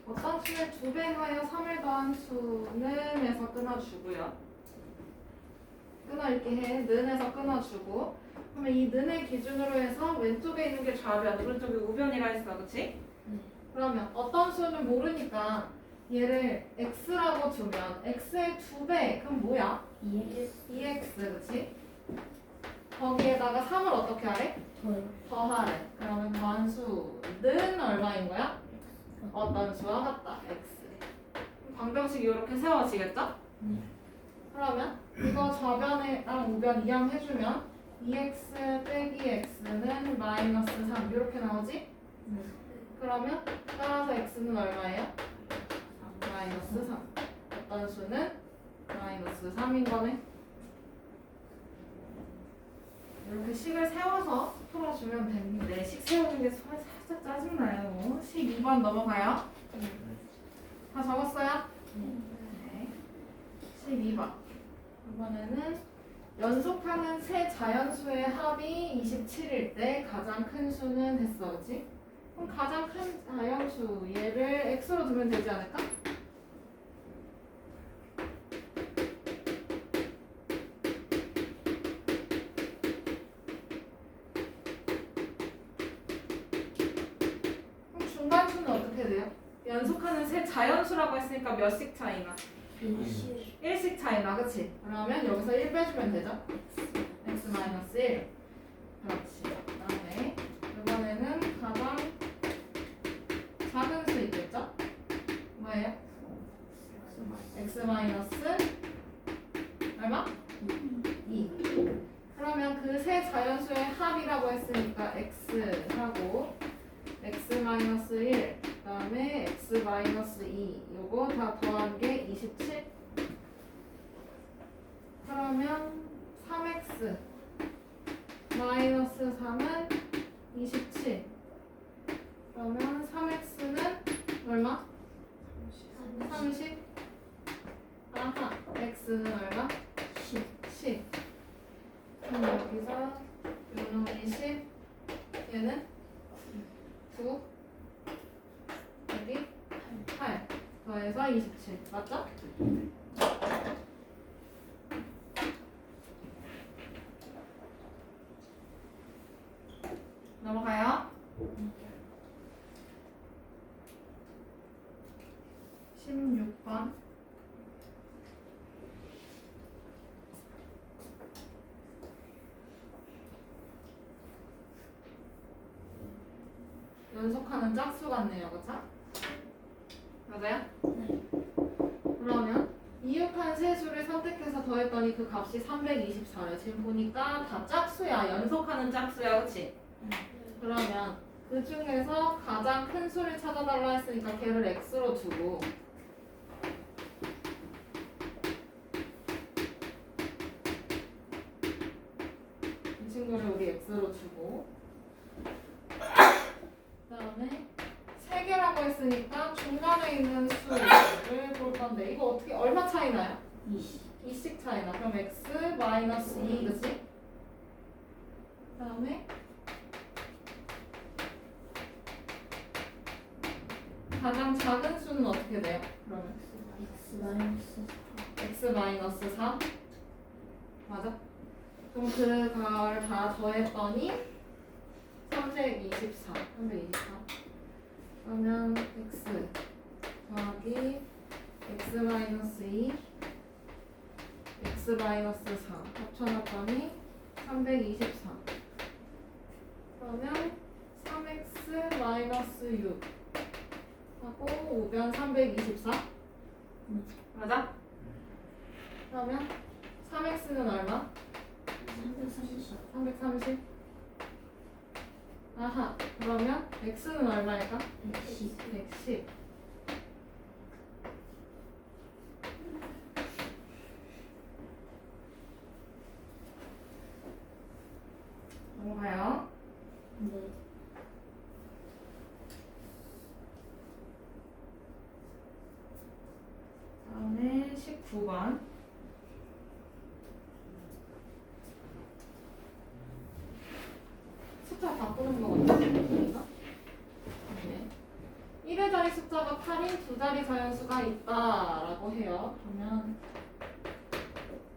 어떤 수를 2배 하여 3을 더한 수는에서 끊어주고요. 끊어읽기 해. 는에서 끊어주고. 그러면 이 는을 기준으로 해서 왼쪽에 있는 게 좌변, 오른쪽에 우변이라 했어. 그치? 그러면 어떤 수는 모르니까 얘를 x라고 두면 x의 2배, 그럼 뭐야? 2x, 그치? 거기에다가 3을 어떻게 하래? 더하래. 그러면 더한 수는 얼마인 거야? 어떤 수와 같다. x. 방정식이 이렇게 세워지겠죠? 그러면 이거 좌변이랑 우변 이항해주면 2x 빼기 x는 마이너스 3 이렇게 나오지? 그러면 따라서 x는 얼마예요? 마이너스 3. 어떤 수는 마이너스 3인 거네. 이렇게 식을 세워서 풀어주면 되는데 식 세우는 게 살짝 짜증나요. 12번 넘어가요. 다 적었어요? 네. 12번. 이번에는 연속하는 세 자연수의 합이 27일 때 가장 큰 수는 됐어, 그치? 그럼 가장 큰 자연수 얘를 x로 두면 되지 않을까? 그럼 중간수는 어떻게 돼요? 연속하는 세 자연수라고 했으니까 몇씩 차이나? 1씩 차이나, 그치? 그러면 여기서 1 빼주면 되죠? x-1. 그렇지. 그 다음에 이번에는 가장 작은 수 있겠죠? 뭐예요? x 얼마? 2. 그러면 그 세 자연수의 합이라고 했으니까 x하고 x-1 그 다음에 x-2 요거 다 더한 게 27. 그러면 3x 마이너스 3은 27. 그러면 3x는 얼마? 30. 아하, x는 얼마? 10. 그럼 여기서 요놈이 10, 얘는 9, 여기 8 더해서 27. 맞죠? 넘어가요. 16번. 연속하는 짝수 같네요, 그쵸? 맞아요? 그러면 이육한 세 수를 선택해서 더했더니 그 값이 324래. 지금 보니까 다 짝수야. 연속하는 짝수야, 그치? 그러면 그 중에서 가장 큰 수를 찾아달라 했으니까 걔를 x로 두고 이 친구를 우리 x로 주고 그 다음에 3개라고 했으니까 중간에 있는 수를 볼 건데 이거 어떻게 얼마 차이 나요? 2씩 차이 나. 그럼 x 마이너스 2 그치? 그 다음에 가장 작은 수는 어떻게 돼요? 그러면 x 마이너스 4 맞아? 그럼 그걸 다 더했더니 324 그러면 x 더하기 x 마이너스 2 x 마이너스 4 합쳐놨더니 324 그러면 3x 마이너스 6 하고 우변 324 맞아? 그러면 3x는 얼마? 330 아하 그러면 x는 얼마일까? 110 넘어가요. 다음에 19번 숫자 바꾸는 거 같은데 네. 1의 자리 숫자가 8인 두 자리 자연수가 있다라고 해요. 그러면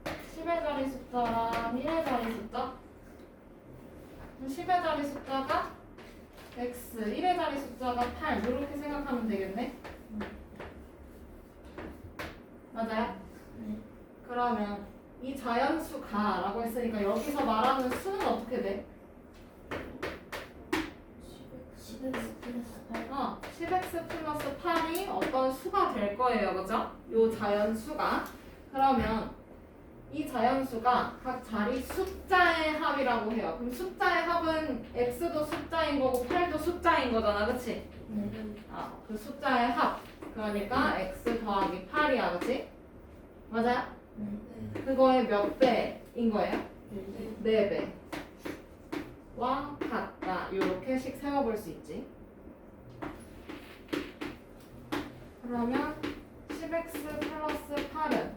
10의 자리 숫자랑 1의 자리 숫자 10의 자리 숫자가 x, 1의 자리 숫자가 8 이렇게 생각하면 되겠네? 맞아요? 네. 그러면 이 자연수가 라고 했으니까 여기서 말하는 수는 어떻게 돼? 10x 플러스 8. 10x 플러스 8이 어떤 수가 될 거예요. 그죠? 요 자연수가. 그러면 이 자연수가 각 자리 숫자의 합이라고 해요. 그럼 숫자의 합은 x도 숫자인 거고 8도 숫자인 거잖아. 그치? 네. 그 숫자의 합. 그러니까 x 더하기 8이야. 그치? 맞아요? 네. 그거의 몇 배인 거예요? 네. 4배와 같다. 이렇게씩 세워볼 수 있지. 그러면 10x 플러스 8은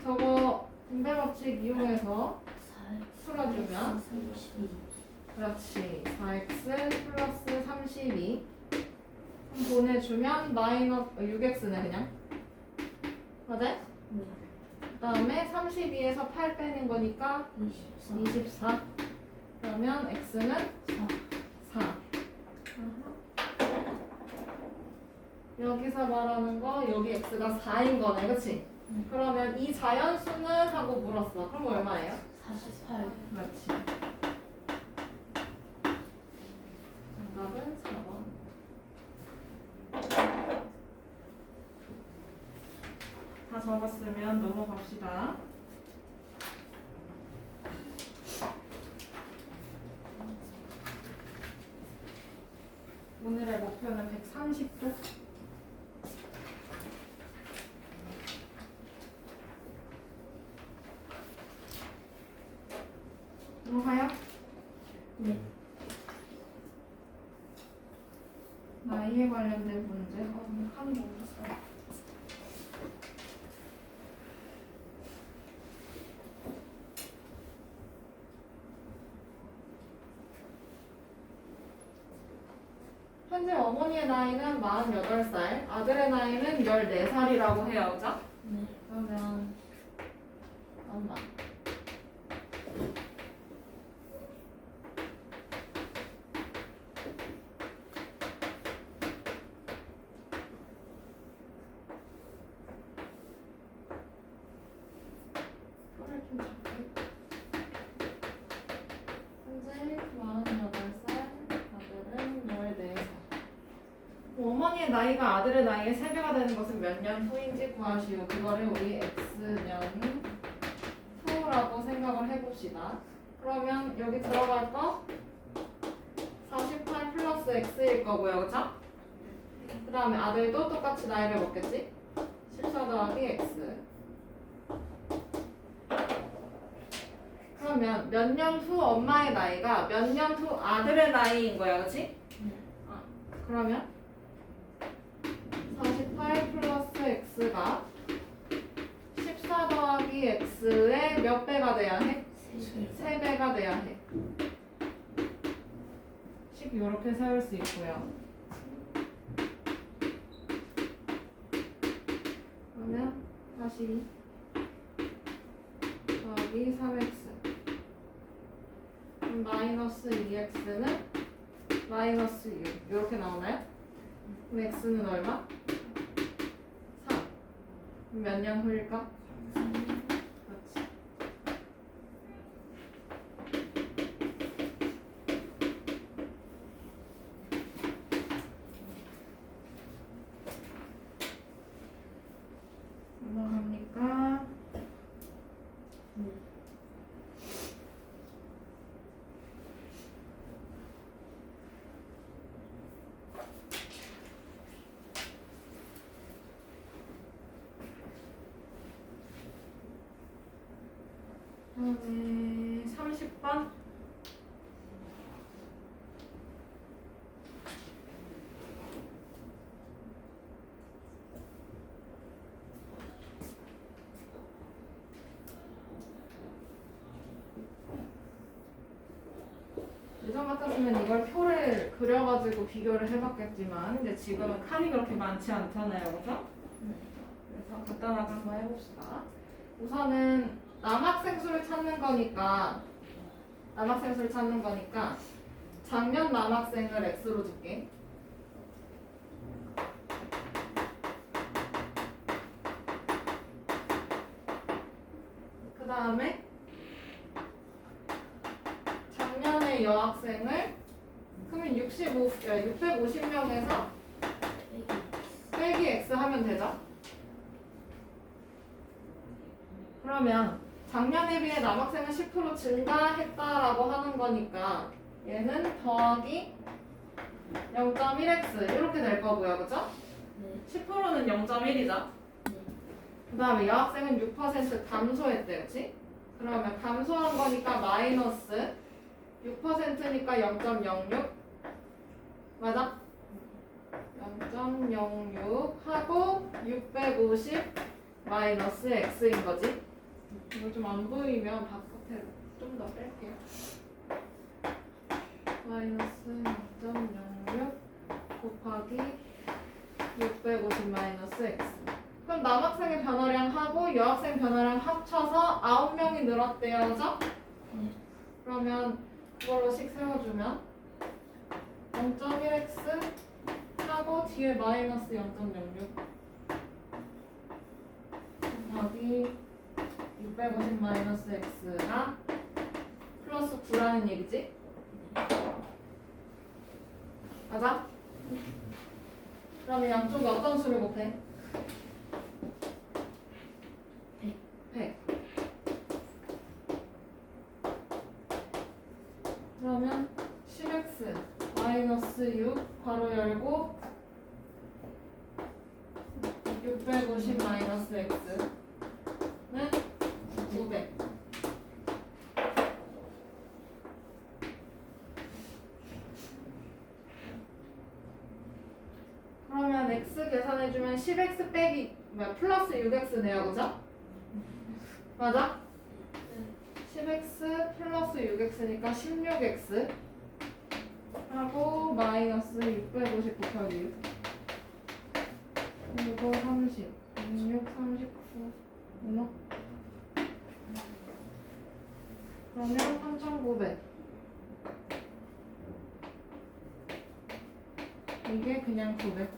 저거 분배 법칙 이용해서 4x 풀어주면 32. 그렇지. 4x 플러스 32 보내주면 마이너스 6x네 그냥. 맞아? 네. 그 다음에 32에서 8 빼는 거니까 24. 24. 그러면 x는 4. 여기서 말하는 거 여기 x가 4인 거네. 그치? 그러면 이 자연수는 하고 물었어. 그럼 얼마예요? 48. 그렇지. 정답은 4번. 다 적었으면 넘어갑시다. 오늘의 목표는 130도. 넘어가요? 네. 나이에 관련된 문제. 하는 거 없었어요. 현재 어머니의 나이는 48살, 아들의 나이는 14살이라고 해요. 그죠? 네. 그러면 엄마 손을 좀 잡고 현재 48살, 아들은 14살. 어머니의 나이가 아들의 나이의 3배가 되는 것은 몇 년 후인지 구하시오. 그거를 우리 x년 후라고 생각을 해봅시다. 그러면 여기 들어갈 거 48 플러스 x일 거고요. 그쵸? 그 다음에 아들도 똑같이 나이를 먹겠지? 14 더하기 x. 그러면 몇 년 후 엄마의 나이가 몇 년 후 아들의 나이인 거야. 그치? 그러면 48 플러스 x가 14 더하기 x의 몇 배가 돼야 해? 3배가 돼야 해. 식 이렇게 세울 수 있고요. 그러면 42 더하기 3x 그럼 마이너스 2x는 마이너스 6 이렇게 나오나요? 그럼 x는 얼마? 3 그럼 몇 년 후일까? 그렇지. 넘어갑니까? 다음에 30번 예전 같았으면 이걸 표를 그려가지고 비교를 해봤겠지만 이제 지금은 칸이 그렇게 많지 않잖아요, 그렇죠? 네. 그래서 간단하게 한번 해봅시다. 우선은 남학생 수를 찾는 거니까 작년 남학생을 x로 줄게. 그 다음에 작년의 여학생을 그러면 650명에서 빼기 x 하면 되죠? 그러면 작년에 비해 남학생은 10% 증가했다라고 하는 거니까 얘는 더하기 0.1x 이렇게 될 거고요, 그죠? 네. 10%는 0.1이죠. 그 다음에 여학생은 6% 감소했대, 그치? 그러면 감소한 거니까 마이너스 6%니까 0.06 맞아? 0.06 하고 650 마이너스 x인 거지? 이거 좀 안 보이면 바깥에 좀 더 뺄게요. 마이너스 0.06 곱하기 650 마이너스 x. 그럼 남학생의 변화량하고 여학생 변화량 합쳐서 9명이 늘었대요, 그죠? 네. 그러면 그걸로 식 세워주면 0.1x 하고 뒤에 마이너스 0.06 곱하기 650 마이너스 x가 플러스 9라는 얘기지? 맞아? 그러면 양쪽에 어떤 수를 곱해? 100. 그러면 10x 마이너스 6 괄호 열고 650 마이너스 x는 900. 그러면 x 계산해주면 10x 빼기 플러스 6x네요, 그죠? 맞아? 10x 플러스 6x니까 16x 하고 마이너스 650 곱하기 6 그리고 30 16, 39 얼마? 그러면 3,900 이게 그냥 900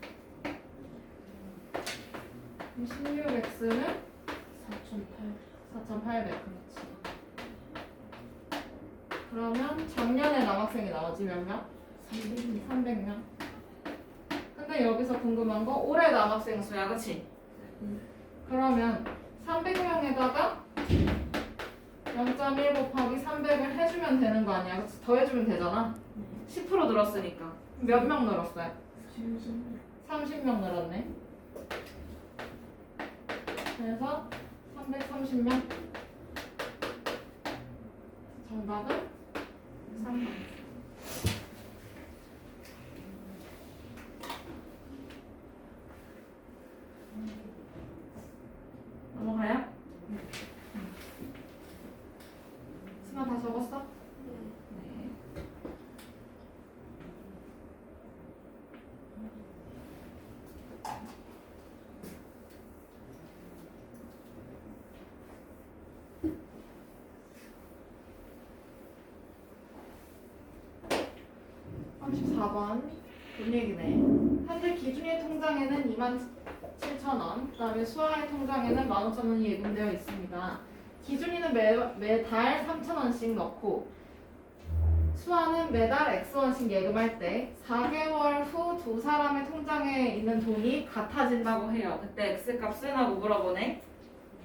16x는 4,800 그렇지. 그러면 작년에 남학생이 나오지 몇 명? 300명. 300명. 근데 여기서 궁금한 거 올해 남학생 수야, 그치? 그러면 300명에다가 0.1 곱하기 300을 해주면 되는 거 아니야? 그치? 더해주면 되잖아. 10% 늘었으니까. 몇 명 늘었어요? 30명 늘었네. 그래서 330명. 정답은 3번. 넘어가요? 승아 다 적었어? 네. (34번) 돈 얘기네. 현재 기준의 통장에는 27,000원, 그 다음에 수아의 통장에는 15,000원이 예금되어 있습니다. 기준이는 매달 3,000원씩 넣고 수아는 매달 X원씩 예금할 때 4개월 후 두 사람의 통장에 있는 돈이 같아진다고 해요. 그때 X 값은 하고 물어보네.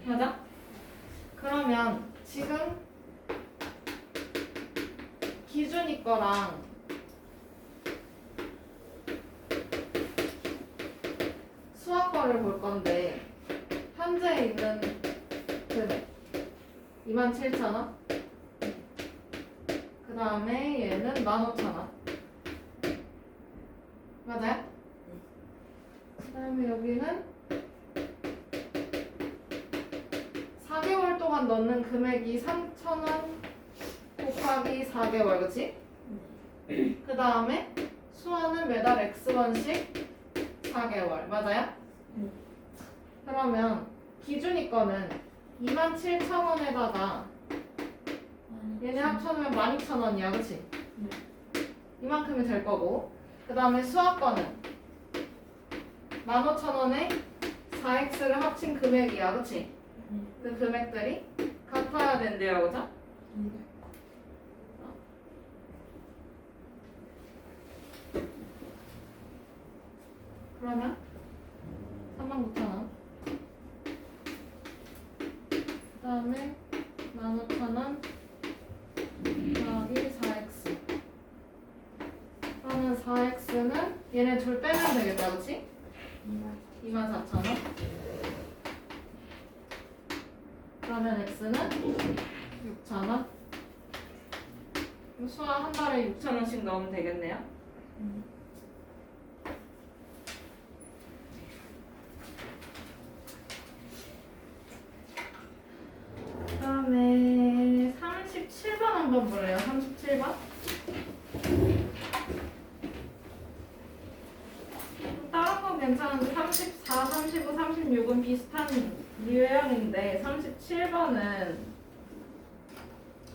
맞아? 그러면 지금 기준이 거랑 수학 거를 볼 건데 현재 있는 금액 27,000원. 그 다음에 얘는 15,000원. 맞아요? 그 다음에 여기는 4개월 동안 넣는 금액이 3,000원 곱하기 4개월, 그치? 그 다음에 수화는 매달 X1씩 4개월. 맞아요? 네. 그러면 기준이 거는 27,000원에다가 얘네 합쳐놓으면 12,000원이야. 그치? 네. 이만큼이 될 거고 그 다음에 수학 거는 15,000원에 4x를 합친 금액이야. 그치? 네. 그 금액들이 같아야 된대요. 그죠? 네. 그러면 39,000원 그 다음에 15,000원 더하기 4x 그러면 4x는 얘네 둘 빼면 되겠다. 그치? 24,000원 그러면 x는 6,000원 수학 한 달에 6,000원씩 넣으면 되겠네요. 그 다음에 37번 한번 보래요. 37번 다른 건 괜찮은데 34, 35, 36은 비슷한 유형인데 37번은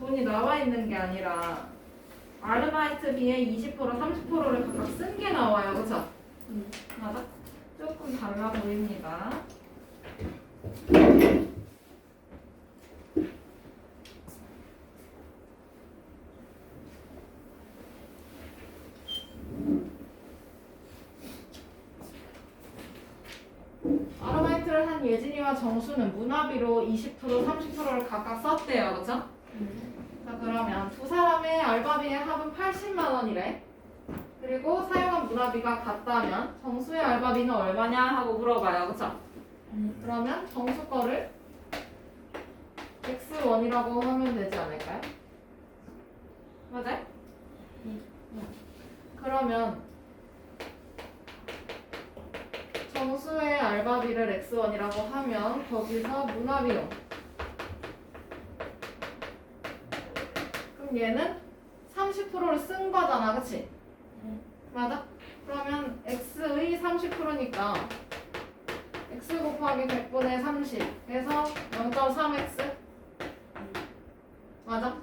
돈이 나와 있는 게 아니라 아르바이트비의 20%, 30%를 각각 쓴 게 나와요. 그쵸? 맞아? 조금 달라 보입니다. 아르바이트를 한 예진이와 정수는 문화비로 20%, 30%를 각각 썼대요. 그쵸? 자, 그러면 두 사람의 알바비의 합은 80만 원이래. 그리고 사용한 문화비가 같다면 정수의 알바비는 얼마냐 하고 물어봐요. 그쵸? 그러면 정수 거를 x1이라고 하면 되지 않을까요? 맞아요? 그러면 정수의 알바비를 x1이라고 하면 거기서 문화비용 그럼 얘는 30%를 쓴 거잖아. 그치? 맞아? 그러면 x의 30%니까 x 곱하기 100분의 30 해서 0.3x 맞아?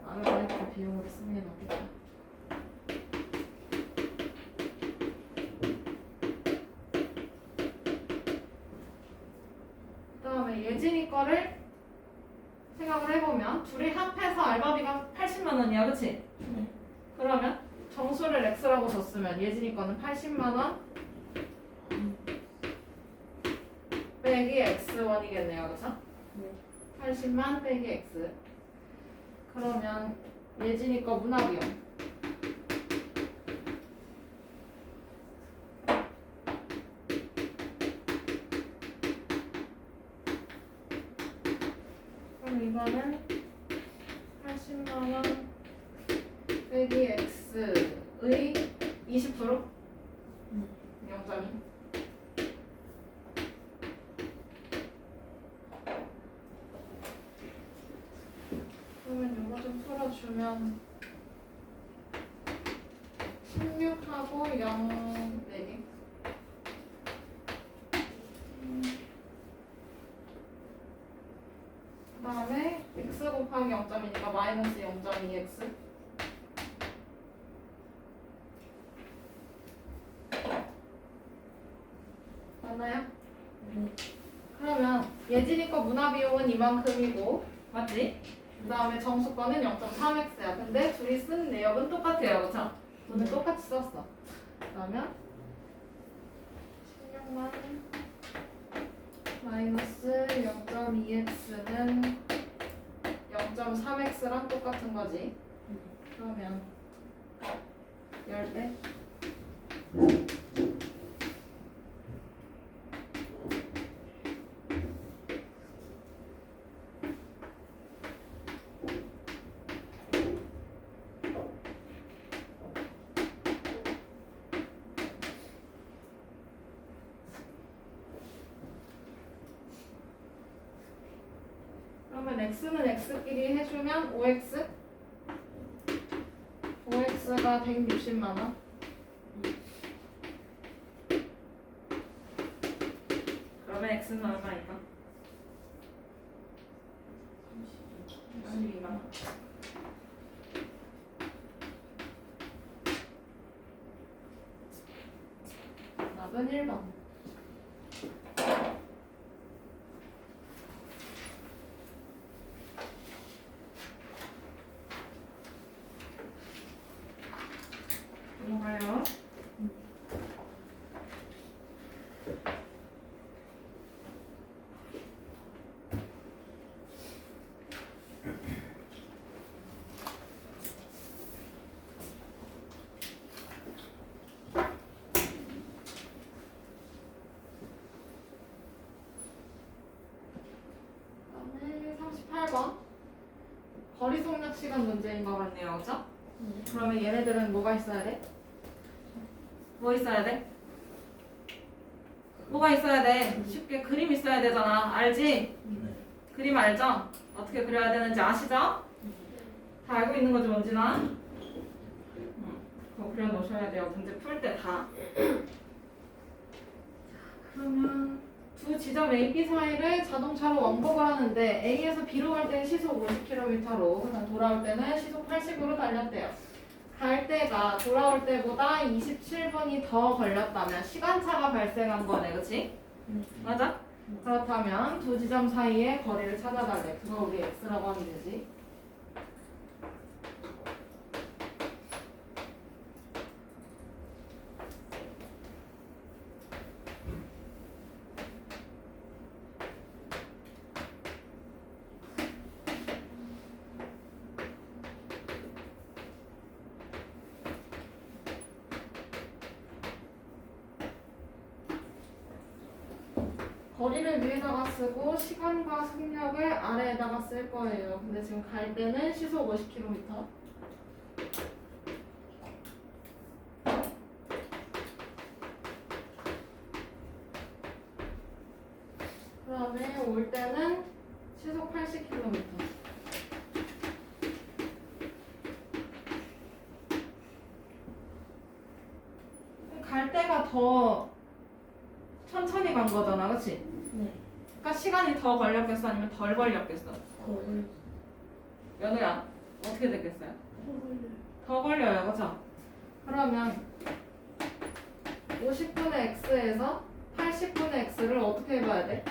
아르바이트 비용으로 쓰는 게 낫겠다. 그 다음에 예진이 거를 생각을 해보면 둘이 합해서 알바비가 80만 원이야. 그치? 그러면 정수를 x라고 줬으면 예진이 거는 80만 원 빼기 x1이겠네요. 그쵸? 80만 빼기 x 그러면 예진이 거 문화비용 그럼 이거는 80만 원 빼기 x의 20% 0.2 그러면 이거 좀 풀어주면 16하고 0 4개 그 다음에 x 곱하기 0.2니까 마이너스 0.2x 맞나요? 그러면 예진이 거 문화비용은 이만큼이고 맞지? 그 다음에 정수 거는 0.3x야. 근데 둘이 쓴 내역은 똑같아요. 그쵸? 돈을 똑같이 썼어. 그러면 16만 마이너스 0.2x는 0.3x랑 똑같은 거지. 그러면 10배 그러면 x는 x끼리 해주면 5x 5x가 160만 원. 그러면 x는 얼마일까? 32만 원. 답은 1번. 넘어가요. 그다음에 38번. 거리 속력 시간 문제인 것 같네요. 그죠? 그러면 얘네들은 뭐가 있어야 돼? 뭐 있어야 돼? 뭐가 있어야 돼? 쉽게 그림 있어야 되잖아. 알지? 그림 알죠? 어떻게 그려야 되는지 아시죠? 다 알고 있는 거지 뭔지나? 그거 그려놓으셔야 돼요. 문제 풀 때 다. 그러면 두 지점 A, B 사이를 자동차로 왕복을 하는데 A에서 B로 갈 때는 시속 50km로 그다음 돌아올 때는 시속 80으로 달렸대요. 갈 때가 돌아올 때보다 27분이 더 걸렸다면 시간차가 발생한 거네, 그치? 맞아? 그렇다면 두 지점 사이의 거리를 찾아달래. 그거 우리 x라고 하면 되지. 거리를 위에다가 쓰고 시간과 속력을 아래에다가 쓸 거예요. 근데 지금 갈 때는 시속 50km. 그다음에 올 때는 시속 80km. 갈 때가 더 천천히 간 거잖아, 그치? 네. 그러니까 시간이 더 걸렸겠어? 아니면 덜 걸렸겠어? 거울. 연우야, 어떻게 됐겠어요? 거울. 더 걸려요, 그쵸? 그러면 50분의 x에서 80분의 x를 어떻게 해봐야 돼?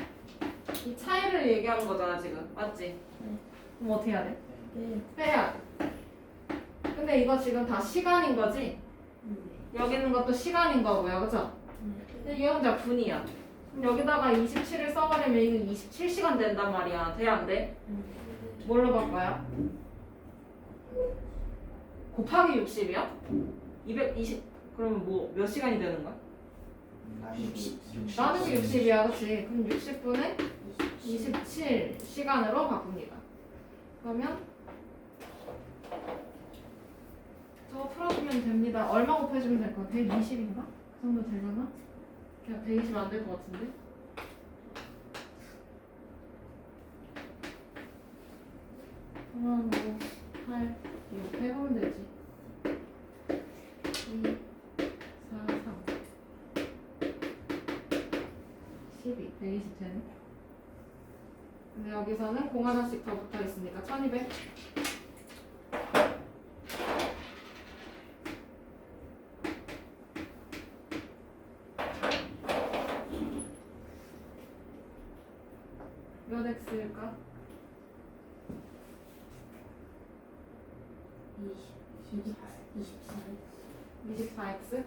이 차이를 얘기하는 거잖아, 지금. 맞지? 네. 그럼 어떻게 해야 돼? 네. 빼야 돼. 근데 이거 지금 다 시간인 거지? 여기 있는 것도 시간인 거고요, 그쵸? 근데 얘 혼자 분이야. 그럼 여기다가 27을 써버리면 이거 27시간 된단 말이야. 돼, 안 돼? 뭘로 바꿔요? 곱하기 60이야? 220. 그러면 뭐 몇 시간이 되는 거야? 나누기 60이야, 그렇지? 그럼 60분에 27시간으로 바꿉니다. 그러면 저거 풀어주면 됩니다. 얼마 곱해주면 될 거야? 120인가? 그 정도 되려나? 그냥 120 안 될 것 같은데? 그러면 5, 8, 6 해보면 되지. 2, 4, 3 12, 120 되네. 근데 여기서는 공 하나씩 더 붙어 있으니까 1200. 몇 x일까? 24x?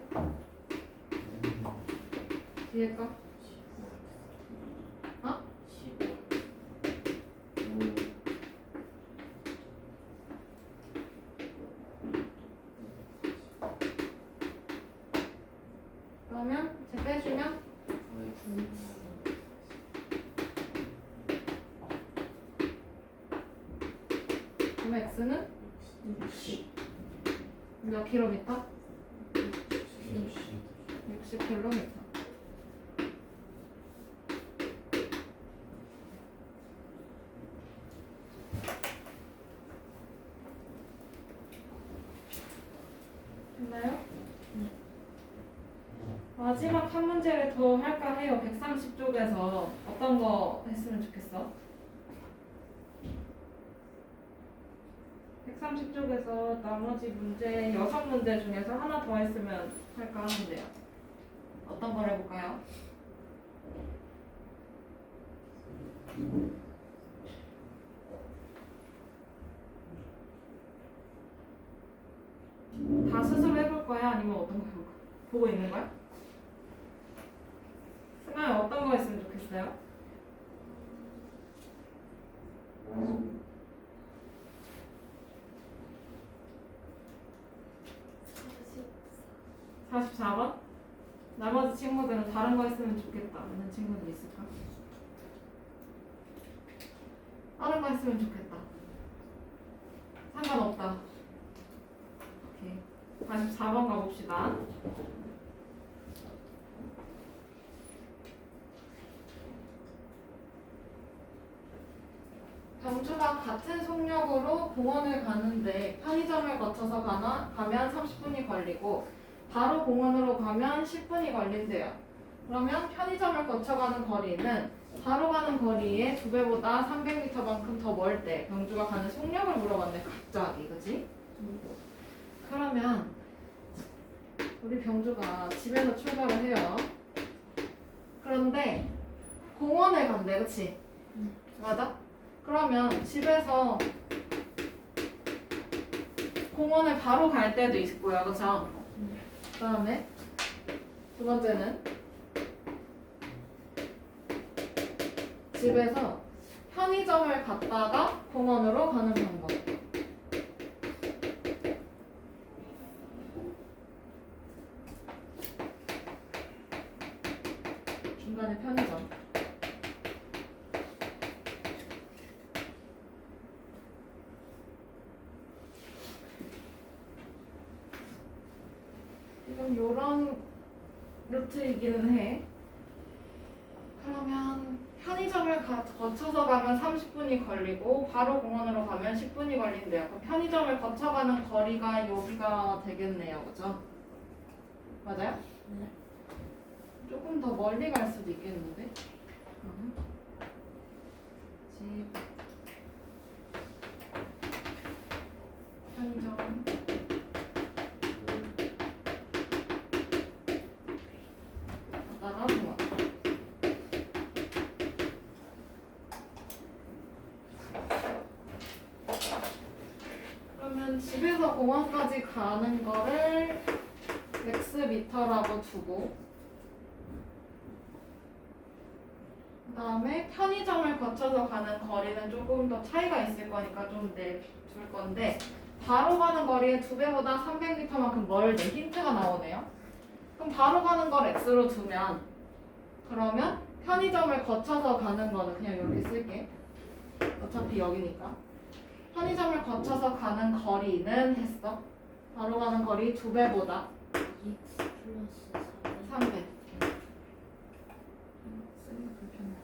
뒤에 거? 어? 그러면 이제 빼주면 그럼 x는 몇 킬로미터? 60km. 마지막 한 문제를 더 할까 해요. 130쪽에서 어떤 거 했으면 좋겠어? 130쪽에서 나머지 문제 6문제 중에서 하나 더 했으면 할까 하는데요. 어떤 걸 해볼까요? 다 스스로 해볼 거야? 아니면 어떤 거 해볼까? 보고 있는 거야? 승아야 어떤 거 했으면 좋겠어요? 사십 44번? 나머지 친구들은 다른 거 했으면 좋겠다 하는 친구들 있을까? 다른 거 했으면 좋겠다. 상관없다. 오케이. 44번 가봅시다. 경주가 같은 속력으로 공원을 가는데 편의점을 거쳐서 가면 30분이 걸리고 바로 공원으로 가면 10분이 걸린대요. 그러면 편의점을 거쳐가는 거리는 바로 가는 거리의 2배보다 300m만큼 더 멀 때 경주가 가는 속력을 물어봤네. 갑자기 그치? 그러면 우리 병주가 집에서 출발을 해요. 그런데 공원에 간대. 그치? 맞아? 그러면 집에서 공원에 바로 갈 때도 있고요. 그쵸? 그 다음에 두 번째는 집에서 편의점을 갔다가 공원으로 가는 방법. 중간에 편의점. 지금 요런 루트이기는 해. 그러면 편의점을 거쳐서 가면 30분이 걸리고 바로 공원으로 가면 10분이 걸린대요. 그럼 편의점을 거쳐가는 거리가 여기가 되겠네요. 그죠? 맞아요? 네. 조금 더 멀리 갈 수도 있겠는데? 집 편의점 갔다가 공원. 그러면 집에서 공원까지 가는 거를 x미터라고 두고 그 다음에 편의점을 거쳐서 가는 거리는 조금 더 차이가 있을 거니까 좀 내줄 건데 바로 가는 거리의 2배보다 300m만큼 멀대. 힌트가 나오네요. 그럼 바로 가는 걸 x로 두면 그러면 편의점을 거쳐서 가는 거는 그냥 여기 쓸게. 어차피 여기니까. 편의점을 거쳐서 가는 거리는 했어. 바로 가는 거리 2배보다 x 플러스 300. 쓰기가 불편해.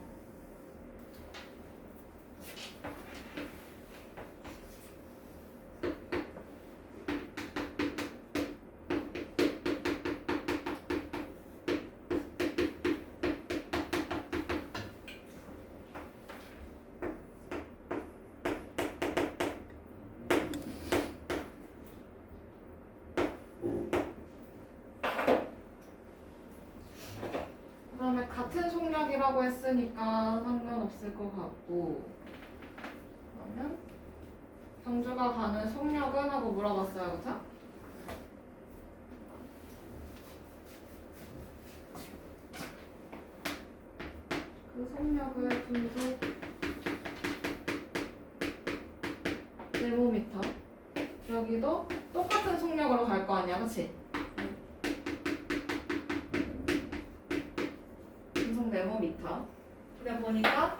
그다음에 같은 속력이라고 했으니까 상관없을 것 같고 그러면 경주가 가는 속력은 하고 물어봤어요. 그쵸? 그 속력을 분수 네모미터 여기도 똑같은 속력으로 갈 거 아니야. 그치? 분속 네모미터. 근데 보니까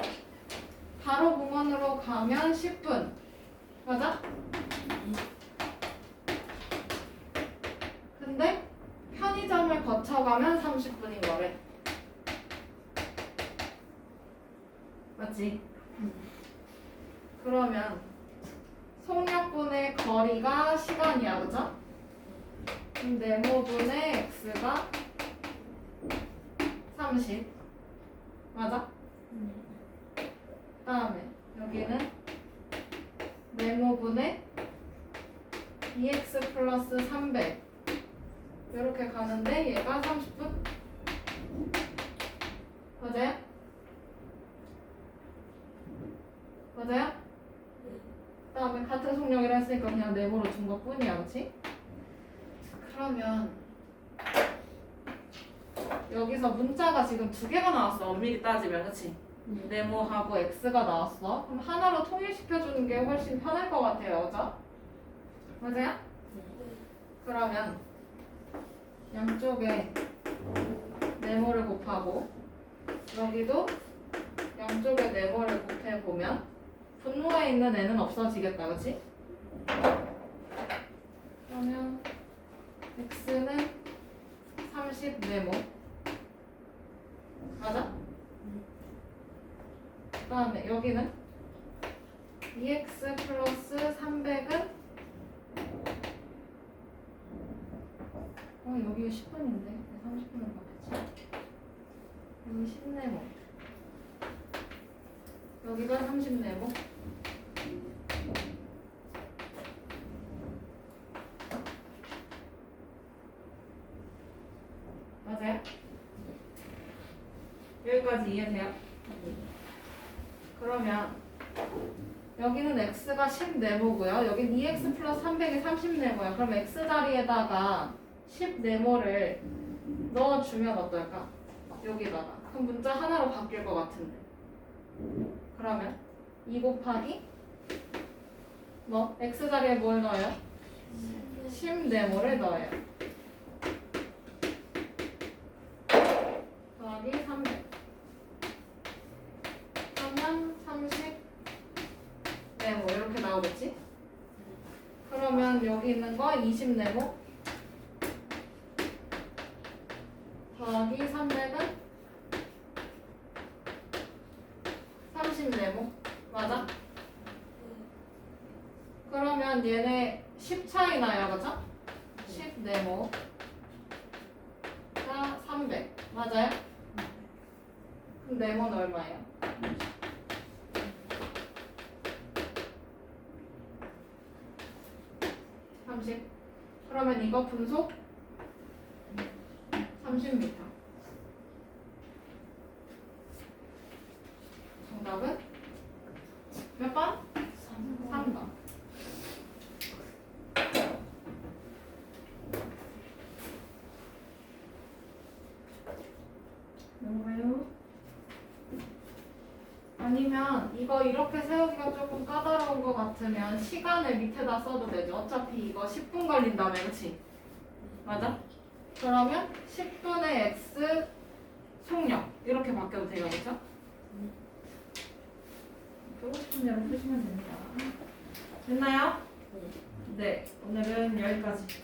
바로 공원으로 가면 10분. 맞아? 근데 편의점을 거쳐가면 30분인 거래. 맞지? 그러면 속력분의 거리가 시간이야. 그죠? 그럼 네모분의 x가 30 맞아? 네. 그다음에 여기는 네모분의 2x 플러스 300 이렇게 가는데 얘가 30분? 맞아요? 맞아요? 그다음에 같은 속력이라 했으니까 그냥 네모로 준 것뿐이야, 그렇지? 그러면 여기서 문자가 지금 두 개가 나왔어. 엄밀히 따지면, 그렇지? 네. 네모하고 x가 나왔어. 그럼 하나로 통일시켜주는 게 훨씬 편할 것 같아요, 그죠? 맞아요? 그러면 양쪽에 네모를 곱하고 여기도 양쪽에 네모를 곱해보면 분모에 있는 애는 없어지겠다, 그치? 그러면 x는 30 네모 맞아? 그 다음에 여기는 2x 플러스 300은 여기가 10분인데 30분을 바뀌었지. 여기 10네모 여기가 30네모 맞아요? 여기까지 이해돼요? 그러면 여기는 x가 10네모고요. 여긴 2x 플러스 300이 30네모야. 그럼 x 자리에다가 10네모를 넣어주면 어떨까? 여기다가. 그럼 문자 하나로 바뀔 것 같은데. 그러면 2 곱하기 뭐? x 자리에 뭘 넣어요? 10네모를 넣어요. 더하기 300. 그러면 30 네모 이렇게 나오겠지? 그러면 여기 있는 거 20 네모 더하기 300은 30 네모 맞아? 그러면 얘네 10 차이 나요, 그죠? 10 네모가 300 맞아요? 그럼 네모는 얼마예요? 30. 그러면 이거 분속 30m. 정답은 몇 번? 3번. 넘어가요. 아니면 이거 이렇게 세우기가 조금 까다로운 것 같으면 시간을 밑에다 써도 되죠. 어차피 이거 10분 걸린다며, 그치? 맞아? 그러면 10분의 x 속력 이렇게 바뀌어도 돼요, 그죠? 보고 싶은 대로 푸시면 됩니다. 됐나요? 네, 오늘은 여기까지.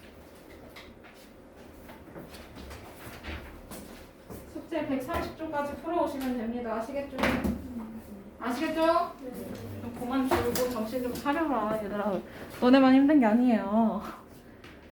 숙제 130쪽까지 풀어오시면 됩니다. 아시겠죠? 아시겠죠? 좀 그만 줄고 정신 좀 차려라, 얘들아. 너네만 힘든 게 아니에요.